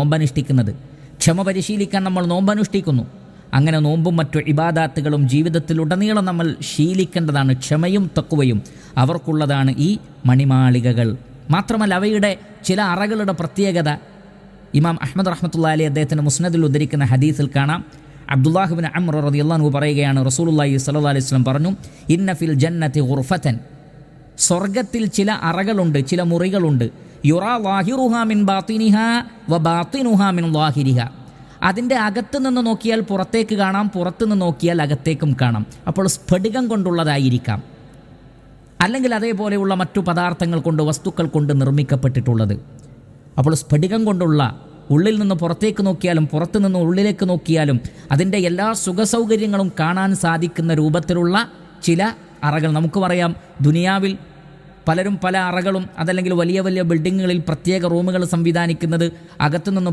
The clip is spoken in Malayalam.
നോമ്പനുഷ്ഠിക്കുന്നത്. ക്ഷമ പരിശീലിക്കാൻ നമ്മൾ നോമ്പനുഷ്ഠിക്കുന്നു. അങ്ങനെ നോമ്പും മറ്റു ഇബാദാത്തുകളും ജീവിതത്തിലുടനീളം നമ്മൾ ശീലിക്കേണ്ടതാണ്. ക്ഷമയും തഖ്വയും അവർക്കുള്ളതാണ് ഈ മണിമാളികകൾ. മാത്രമല്ല അവയുടെ ചില അറകളുടെ പ്രത്യേകത ഇമാം അഹ്മദ് റഹ്മത്തുള്ളാഹി അലൈഹി അദ്ദേഹത്തിൻ്റെ മുസ്നദിൽ ഉദ്ധരിക്കുന്ന ഹദീസിൽ കാണാം. അബ്ദുല്ലാഹ് ഇബ്നു അംർ റളിയല്ലാഹു അൻഹു പറയുകയാണ്, റസൂലുള്ളാഹി സ്വല്ലല്ലാഹു അലൈഹി വസല്ലം പറഞ്ഞു, ഇന്ന ഫിൽ ജന്നതി ഗുർഫതൻ, സ്വർഗ്ഗത്തിൽ ചില അറകളുണ്ട്, ചില മുറികളുണ്ട്. യുറാ ളാഹിറുഹാ മിൻ ബാത്തിനിഹാ വ ബാത്തിനുഹാ മിൻ ളാഹിരിഹാ, അതിൻ്റെ അകത്ത് നിന്ന് നോക്കിയാൽ പുറത്തേക്ക് കാണാം, പുറത്തു നിന്ന് നോക്കിയാൽ അകത്തേക്കും കാണാം. അപ്പോൾ സ്ഫടികം കൊണ്ടുള്ളതായിരിക്കാം, അല്ലെങ്കിൽ അതേപോലെയുള്ള മറ്റു പദാർത്ഥങ്ങൾ കൊണ്ട്, വസ്തുക്കൾ കൊണ്ട് നിർമ്മിക്കപ്പെട്ടിട്ടുള്ളത്. അപ്പോൾ സ്ഫടികം കൊണ്ടുള്ള, ഉള്ളിൽ നിന്ന് പുറത്തേക്ക് നോക്കിയാലും പുറത്തു നിന്ന് ഉള്ളിലേക്ക് നോക്കിയാലും അതിൻ്റെ എല്ലാ സുഖസൗകര്യങ്ങളും കാണാൻ സാധിക്കുന്ന രൂപത്തിലുള്ള ചില അറകൾ. നമുക്ക് പറയാം, ദുനിയാവിൽ പലരും പല അറകളും അതല്ലെങ്കിൽ വലിയ വലിയ ബിൽഡിങ്ങുകളിൽ പ്രത്യേക റൂമുകൾ സംവിധാനിക്കുന്നത് അകത്തുനിന്ന്